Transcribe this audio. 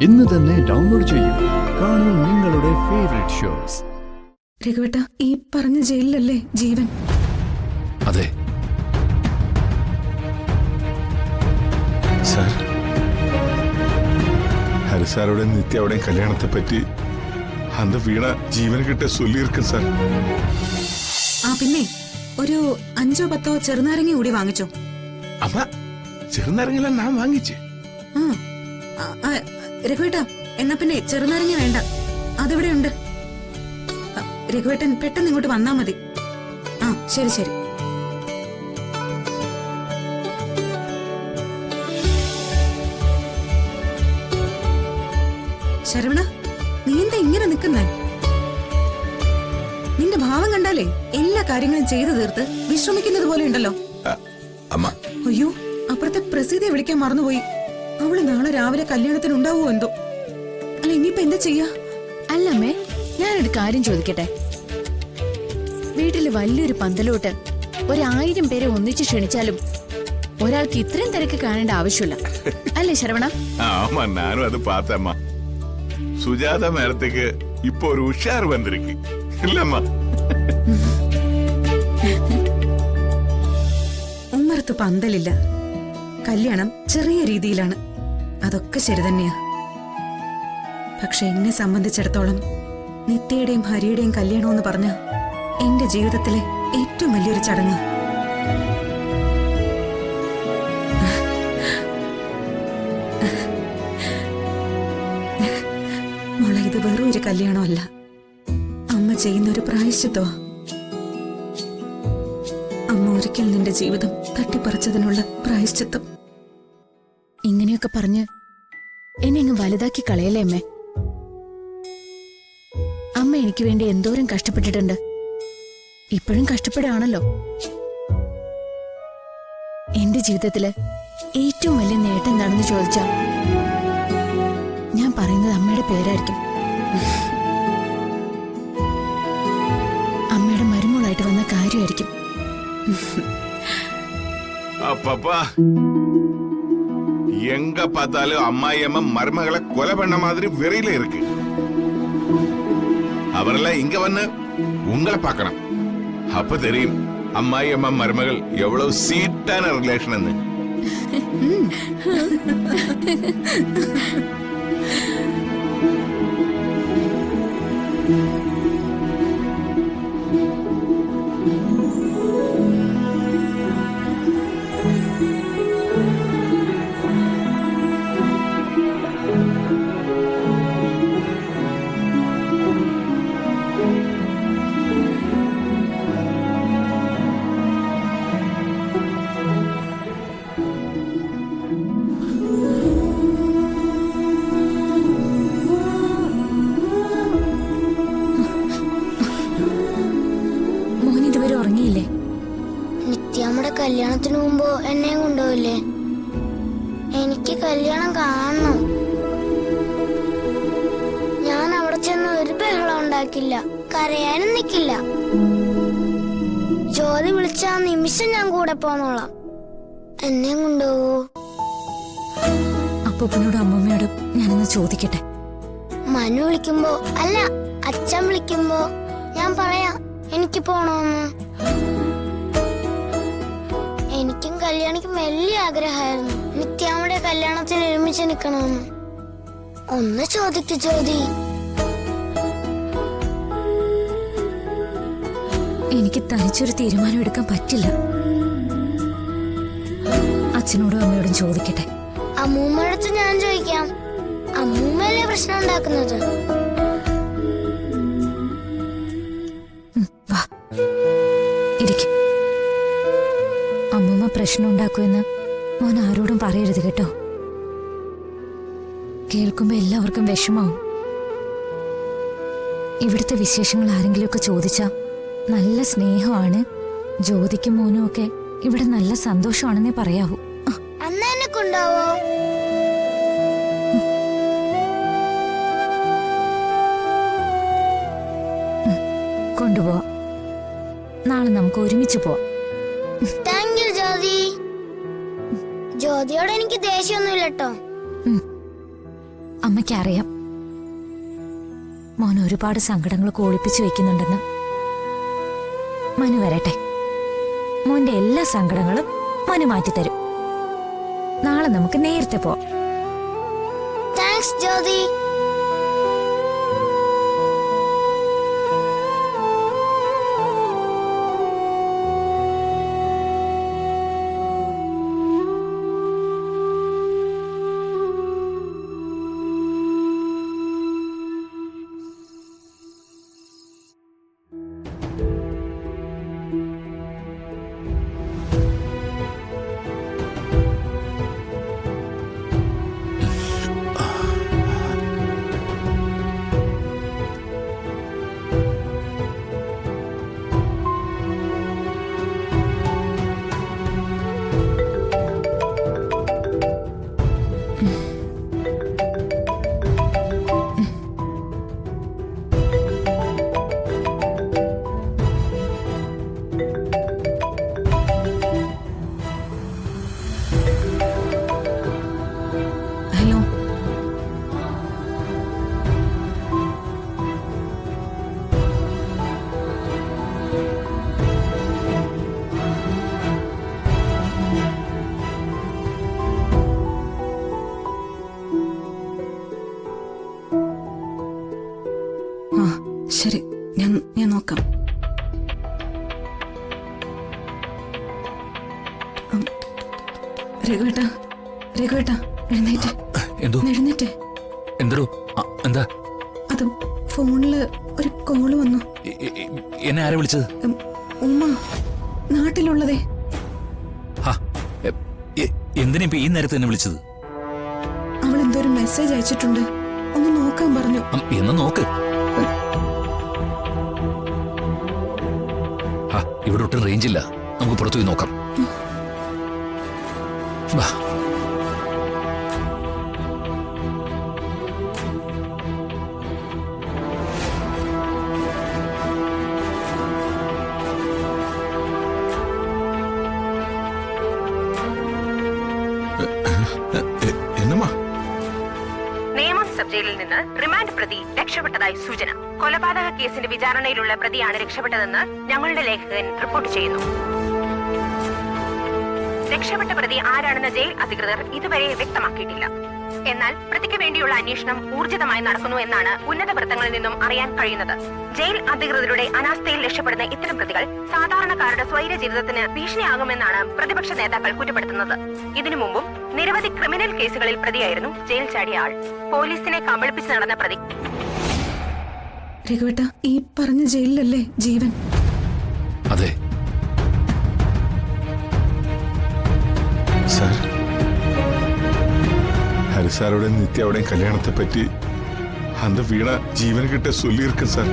ഇന്ന് തന്നെ ഡൗൺലോഡ് ചെയ്യൂ. കാണൂ നിങ്ങളുടെ ഫേവറേറ്റ് ഷോസ്. രഘുവേട്ട, ഈ പറഞ്ഞ ജയിലിലല്ലേ ജീവൻ? അതെ സാർ. ഹരിസാരോടെയും നിത്യയുടെയും കല്യാണത്തെ പറ്റി അന്ന് വീണ ജീവൻ കിട്ടിയ ചൊല്ലിയിരിക്കും സാർ. പിന്നെ ഒരു 5-10 ചെറുനാരങ്ങ കൂടി വാങ്ങിച്ചോ. അമ്മ, ചെറുനാരങ്ങ ഞാൻ വാങ്ങിച്ചേ. രഘുവേട്ട, എന്നാ പിന്നെ ചെറുനാരങ്ങ വേണ്ട, അതിവിടെ ഉണ്ട്. രഘുവേട്ടൻ പെട്ടെന്ന് ഇങ്ങോട്ട് വന്നാ മതി. ശരി ശരി. ശരവണ, നീ എന്താ ഇങ്ങനെ നിൽക്കുന്നേ? നിന്റെ ഭാവം കണ്ടാലേ എല്ലാ കാര്യങ്ങളും ചെയ്തു തീർത്ത് വിശ്രമിക്കുന്നത് പോലെ ഉണ്ടല്ലോ. അയ്യോ, അപ്പുറത്തെ പ്രസീതയെ വിളിക്കാൻ മറന്നുപോയി. അവള് നാളെ രാവിലെ കല്യാണത്തിന് ഉണ്ടാവുമോ എന്തോ. അല്ല, ഇനിയിപ്പോ എന്താ ചെയ്യാ? അല്ലമ്മേ, ഞാനൊരു കാര്യം ചോദിക്കട്ടെ. വീട്ടില് വലിയൊരു പന്തലോട്ട് 1000 പേരെ ഒന്നിച്ച് ക്ഷണിച്ചാലും ഒരാൾക്ക് ഇത്രയും തിരക്ക് കാണേണ്ട ആവശ്യമില്ല, അല്ലേ ശരവണ? ഞാനും അത് പാത്തമ്മ. സുജാത മേടത്തേക്ക് ഇപ്പൊ ഒരു ഉഷാർ വന്നിരിക്ക് ഇല്ലമ്മ? ഉമ്മറത്ത് പന്തലില്ല, കല്യാണം ചെറിയ രീതിയിലാണ്. അതൊക്കെ ശരി തന്നെയാ. പക്ഷെ എന്നെ സംബന്ധിച്ചിടത്തോളം നിത്യയുടെയും ഹരിയുടെയും കല്യാണം എന്ന് പറഞ്ഞ എന്റെ ജീവിതത്തിലെ ഏറ്റവും വലിയൊരു ചടങ്ങ്. മോളെ, ഇത് വെറും ഒരു കല്യാണമല്ല, അമ്മ ചെയ്യുന്ന ഒരു പ്രായശ്ചിത്തമാ. അമ്മ ഒരിക്കൽ നിന്റെ ജീവിതം തട്ടിപ്പറിച്ചതിനുള്ള പ്രായശ്ചിത്തം. ഇങ്ങനെയൊക്കെ പറഞ്ഞ് എന്നെ ഇങ്ങ് വലുതാക്കി കളയല്ലേ അമ്മേ. അമ്മ എനിക്ക് വേണ്ടി എന്തോരം കഷ്ടപ്പെട്ടിട്ടുണ്ട്, ഇപ്പോഴും കഷ്ടപ്പെടുകയാണല്ലോ. എന്റെ ജീവിതത്തില് ഏറ്റവും വലിയ നേട്ടം എന്താണെന്ന് ചോദിച്ചാ ഞാൻ പറയുന്നത് അമ്മയുടെ പേരായിരിക്കും. അമ്മയുടെ മരുമോളായിട്ട് വന്ന കാര്യമായിരിക്കും. எங்க பார்த்தாலும் அம்மாயம்மா மருமகளை கொலை பண்ண மாதிரி வெறியில இருக்கு. அவரெல்லாம் இங்க வந்து உங்களை பார்க்கணும். அப்ப தெரியும் அம்மாயம்மா மருமகள் எவ்வளவு சீட்டான ரிலேஷன். നിത്യമ്മയുടെ കല്യാണത്തിന് മുമ്പ് എന്നെ കൊണ്ടുപോയില്ലേ? എനിക്ക് കല്യാണം കാണണം. ഞാൻ അവിടെ ചെന്ന് ഒരു ബഹളം ഉണ്ടാക്കില്ല, കരയാനും നിൽക്കില്ല. ജോലി വിളിച്ച ആ നിമിഷം ഞാൻ കൂടെ പോന്നോളാം. എന്നെ കൊണ്ടുപോവോ? അപ്പൂപ്പനോടും അമ്മമ്മയോടും ഞാനൊന്ന് ചോദിക്കട്ടെ. മനു വിളിക്കുമ്പോ, അല്ല അച്ഛൻ വിളിക്കുമ്പോ ഞാൻ പറയാം എനിക്ക് പോണോന്ന്. എനിക്കും കല്യാണിക്കും വലിയ ആഗ്രഹമായിരുന്നു നിത്യാമ്മയുടെ കല്യാണത്തിന് ഒരുമിച്ച് നിൽക്കണമെന്ന്. ഒന്ന് ചോദിക്കു ജ്യോതി. എനിക്ക് തനിച്ചൊരു തീരുമാനം എടുക്കാൻ പറ്റില്ല. അച്ഛനോടും അമ്മയോടും ചോദിക്കട്ടെ. അമ്മൂമ്മയുടെ അടുത്ത് ഞാൻ ചോദിക്കാം. അമ്മൂമ്മയല്ലേ പ്രശ്നം ഉണ്ടാക്കുന്നത്? വാ, ഇരിക്കും. അമ്മൂമ്മ പ്രശ്നം ഉണ്ടാക്കുമെന്ന് മോൻ ആരോടും പറയരുത് കേട്ടോ. കേൾക്കുമ്പോ എല്ലാവർക്കും വിഷമാവും. ഇവിടുത്തെ വിശേഷങ്ങൾ ആരെങ്കിലുമൊക്കെ ചോദിച്ചാ നല്ല സ്നേഹമാണ്, ജ്യോതിക്കും മോനും ഒക്കെ ഇവിടെ നല്ല സന്തോഷമാണെന്നേ പറയാവൂ. അന്ന് എന്നെ കൊണ്ടാവോ? കൊണ്ടുപോവാ. നാളെ നമുക്ക് ഒരുമിച്ച് പോവാം. താങ്ക് യു ജ്യോതി. ജ്യോതിയോട് എനിക്ക് ദേഷ്യമൊന്നുമില്ല കേട്ടോ. അമ്മയ്ക്കറിയാം മോൻ ഒരുപാട് സങ്കടങ്ങൾ ഒളിപ്പിച്ചു വെക്കുന്നുണ്ടെന്ന്. മനു വരട്ടെ, മോന്റെ എല്ലാ സങ്കടങ്ങളും മനു മാറ്റിത്തരും. നാളെ നമുക്ക് നേരത്തെ പോവാം. താങ്ക്സ് ജ്യോതി. ഹലോ, ആ ശരി, ഞാൻ നോക്കാം. രഘുവേട്ടാ, രഘുവേട്ടാ, എഴുന്നേറ്റ്. എന്തോ എഴുന്നേറ്റ്. എന്തോ എന്താ അത് ഫോണില് ഒരു കോള് വന്നു. എന്നെ ആരെ വിളിച്ചത്? ഉമ്മ, നാട്ടിലുള്ളതേ. എന്തിനാ ഇപ്പൊ ഈ നേരത്തെ എന്നെ വിളിച്ചത്? അവൾ എന്തോ ഒരു മെസ്സേജ് അയച്ചിട്ടുണ്ട്, ഒന്ന് നോക്കാൻ പറഞ്ഞു. എന്നാ നോക്ക്. ഇവിടെ ഒട്ടും റേഞ്ച് ഇല്ല, നമുക്ക് പുറത്തു പോയി നോക്കാം. വാ. എന്നമ്മാ? നേമം സബ് ജയിലിൽ നിന്ന് റിമാൻഡ് പ്രതി രക്ഷപ്പെട്ടതായി സൂചന. കൊലപാതക കേസിന്റെ വിചാരണയിലുള്ള പ്രതിയാണ് രക്ഷപ്പെട്ടതെന്ന് ഞങ്ങളുടെ ലേഖകൻ റിപ്പോർട്ട് ചെയ്യുന്നു. രക്ഷപ്പെട്ട പ്രതി ആരാണെന്ന് ജയിൽ അധികൃതർ ഇതുവരെ വ്യക്തമാക്കിയിട്ടില്ല. എന്നാൽ പ്രതിക്ക് വേണ്ടിയുള്ള അന്വേഷണം ഊർജിതമായി നടക്കുന്നു എന്നാണ് ഉന്നത വൃത്തങ്ങളിൽ നിന്നും അറിയാൻ കഴിയുന്നത്. ജയിൽ അധികൃതരുടെ അനാസ്ഥയിൽ രക്ഷപ്പെടുന്ന ഇത്തരം പ്രതികൾ സാധാരണക്കാരുടെ സ്വൈര ജീവിതത്തിന് ഭീഷണിയാകുമെന്നാണ് പ്രതിപക്ഷ നേതാക്കൾ കുറ്റപ്പെടുത്തുന്നത്. ഇതിനു മുമ്പും നിരവധി ക്രിമിനൽ കേസുകളിൽ പ്രതിയായിരുന്നു ജയിൽ ചാടിയ ആൾ. പോലീസിനെ കബളിപ്പിച്ച് നടന്ന പ്രതി. രഘുവേട്ടാ, ഈ പറഞ്ഞ ജയിലിലല്ലേ ജീവൻ? അതെ സാർ, ഹരിസാറുടെയും നിത്യയുടെയും കല്യാണത്തെ പറ്റി அந்த வீணா ஜீவன் கிட்ட சொல்லியிருக்கேன் சார்.